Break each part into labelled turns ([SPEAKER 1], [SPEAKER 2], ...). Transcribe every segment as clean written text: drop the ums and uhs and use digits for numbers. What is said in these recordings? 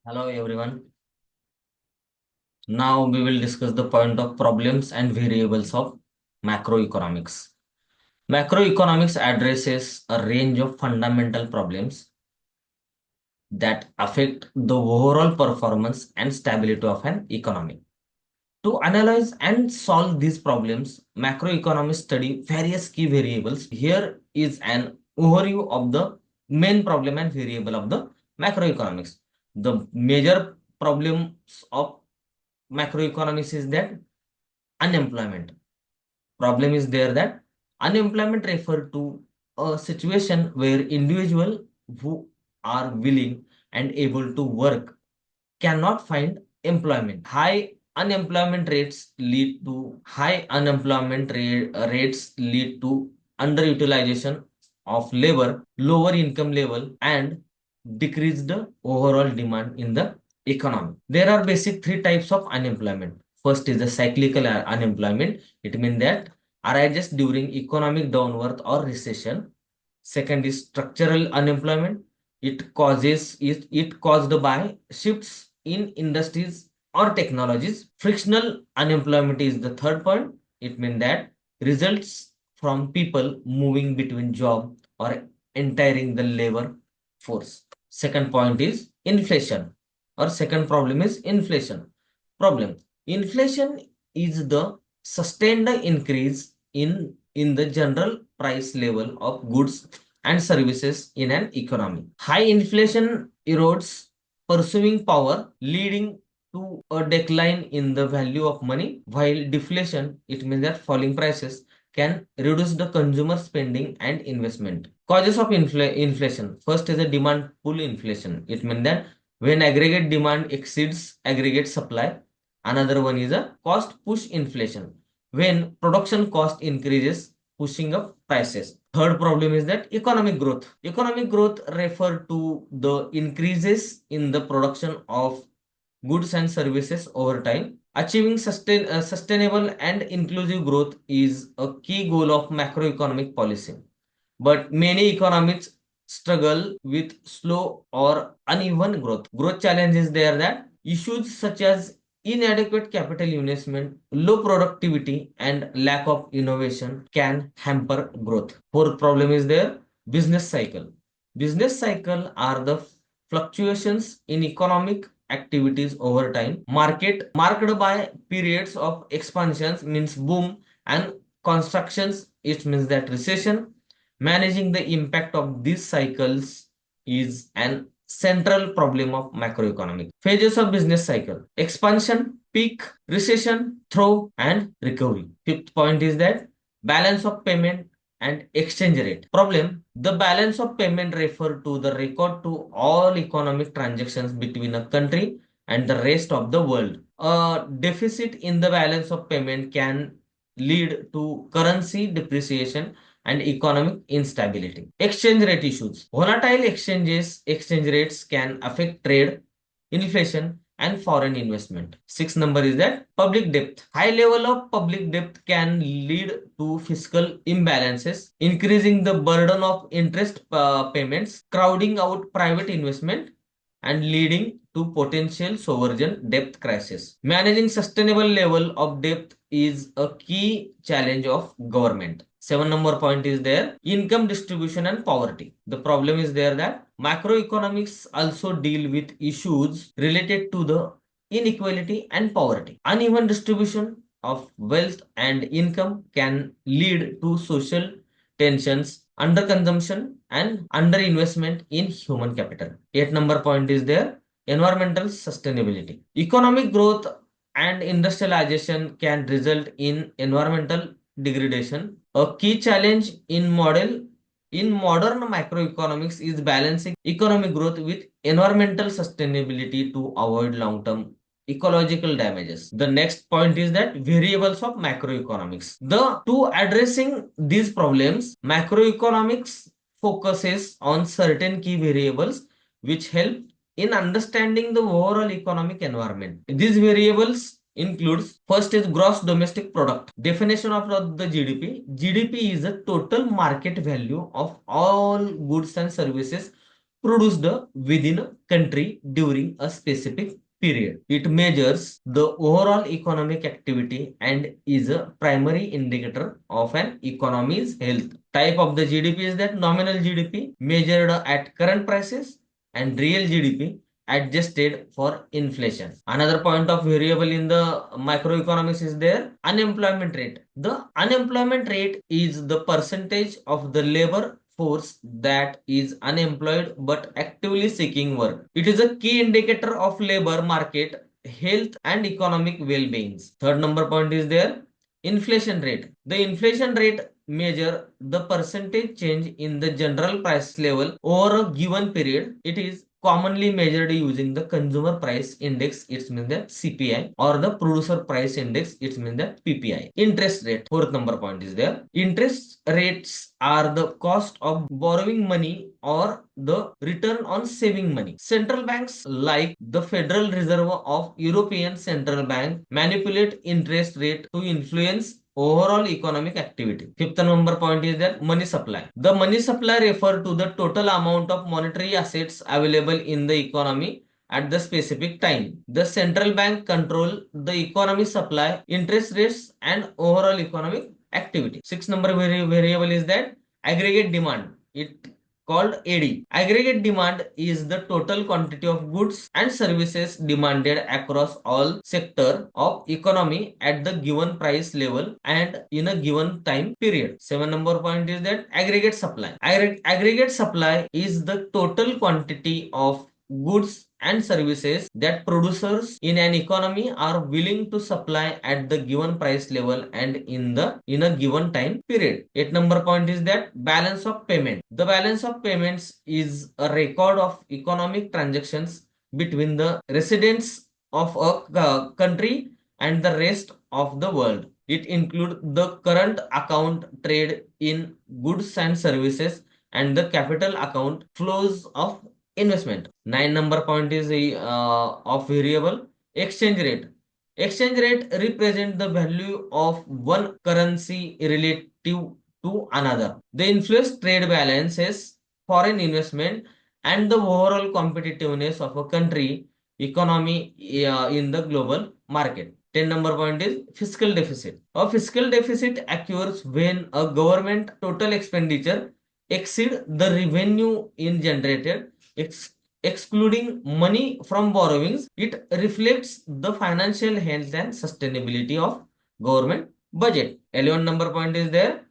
[SPEAKER 1] Hello everyone. Now we will discuss the point of problems and variables of macroeconomics. Macroeconomics addresses a range of fundamental problems that affect the overall performance and stability of an economy. To analyze and solve these problems, macroeconomists study various key variables. Here is an overview of the main problem and variable of the macroeconomics. The major problems of macroeconomics is that unemployment. Problem is there that unemployment refer to a situation where individual who are willing and able to work cannot find employment. High unemployment rates lead to underutilization of labor, lower income level, and decrease the overall demand in the economy. There are basic three types of unemployment. First is the cyclical unemployment. It means that arises during economic downward or recession. Second is structural unemployment. It caused by shifts in industries or technologies. Frictional unemployment is the third point. It means that results from people moving between job or entering the labor force. Second point is inflation, or second problem is inflation. Problem. Inflation is the sustained increase in the general price level of goods and services in an economy. High inflation erodes pursuing power, leading to a decline in the value of money, while deflation, it means that falling prices, can reduce the consumer spending and investment. Causes of inflation. First is a demand pull inflation. It means that when aggregate demand exceeds aggregate supply. Another one is a cost push inflation. When production cost increases, pushing up prices. Third problem is that economic growth. Economic growth refer to the increases in the production of goods and services over time. Achieving sustainable and inclusive growth is a key goal of macroeconomic policy. But many economics struggle with slow or uneven growth. Growth challenges there that issues such as inadequate capital investment, low productivity, and lack of innovation can hamper growth. Fourth problem is there business cycle. Business cycle are the fluctuations in economic activities over time. Market marked by periods of expansions means boom, and constructions it means that recession. Managing the impact of these cycles is an central problem of macroeconomics. Phases of business cycle: expansion, peak, recession, throw, and recovery. Fifth point is that balance of payment and exchange rate. Problem: the balance of payment refer to the record to all economic transactions between a country and the rest of the world. A deficit in the balance of payment can lead to currency depreciation and economic instability. Exchange rate issues. Volatile exchange rates can affect trade, inflation, and foreign investment. Sixth number is that public debt. High level of public debt can lead to fiscal imbalances, increasing the burden of interest payments, crowding out private investment, and leading to potential sovereign debt crisis. Managing sustainable level of debt is a key challenge of government. Seven number point is there income distribution and poverty. The problem is there that macroeconomics also deal with issues related to the inequality and poverty. Uneven distribution of wealth and income can lead to social tensions, underconsumption, and underinvestment in human capital. Eight number point is there environmental sustainability. Economic growth and industrialization can result in environmental degradation. A key challenge in modern macroeconomics is balancing economic growth with environmental sustainability to avoid long-term ecological damages. The next point is that variables of macroeconomics. To addressing these problems, macroeconomics focuses on certain key variables which help in understanding the overall economic environment. These variables includes first is gross domestic product. Definition of the GDP. GDP is the total market value of all goods and services produced within a country during a specific period. It measures the overall economic activity and is a primary indicator of an economy's health. Type of the GDP is that nominal GDP measured at current prices and real GDP adjusted for inflation. Another point of variable in the microeconomics is there unemployment rate. The unemployment rate is the percentage of the labor force that is unemployed but actively seeking work. It is a key indicator of labor market health and economic well-being. Third number point is there inflation rate. The inflation rate measure the percentage change in the general price level over a given period. It is commonly measured using the consumer price index, it means the CPI, or the producer price index, it means the PPI. Interest rate, fourth number point is there. Interest rates are the cost of borrowing money or the return on saving money. Central banks like the Federal Reserve of European Central Bank manipulate interest rate to influence overall economic activity. Fifth number point is that money supply. The money supply refer to the total amount of monetary assets available in the economy at the specific time. The central bank control the economy supply, interest rates and overall economic activity. Sixth number variable is that aggregate demand. It called AD. Aggregate demand is the total quantity of goods and services demanded across all sector of economy at the given price level and in a given time period. Seven number point is that aggregate supply. Aggregate supply is the total quantity of goods and services that producers in an economy are willing to supply at the given price level and in a given time period. Eight number point is that balance of payment. The balance of payments is a record of economic transactions between the residents of a country and the rest of the world. It includes the current account trade in goods and services and the capital account flows of investment. Nine number point is of variable exchange rate. Exchange rate represent the value of one currency relative to another. They influence trade balances, foreign investment, and the overall competitiveness of a country economy in the global market. 10 number point is fiscal deficit. A fiscal deficit occurs when a government total expenditure exceed the revenue in generated excluding money from borrowings. It reflects the financial health and sustainability of government budget. 11 number point is there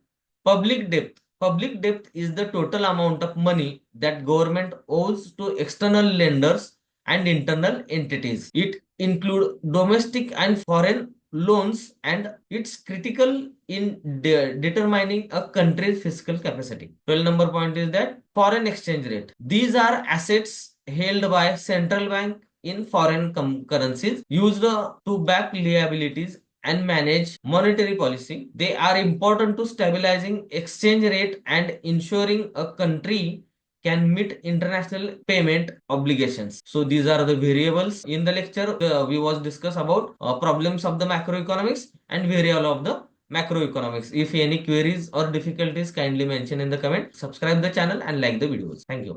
[SPEAKER 1] public debt. Public debt is the total amount of money that government owes to external lenders and internal entities. It include domestic and foreign loans and it's critical in determining a country's fiscal capacity. 12 number point is that foreign exchange rate. These are assets held by central bank in foreign currencies used to back liabilities and manage monetary policy. They are important to stabilizing exchange rate and ensuring a country can meet international payment obligations. So these are the variables. In the lecture, we was discuss about problems of the macroeconomics and variable of the macroeconomics. If any queries or difficulties, kindly mention in the comment. Subscribe the channel and like the videos. Thank you.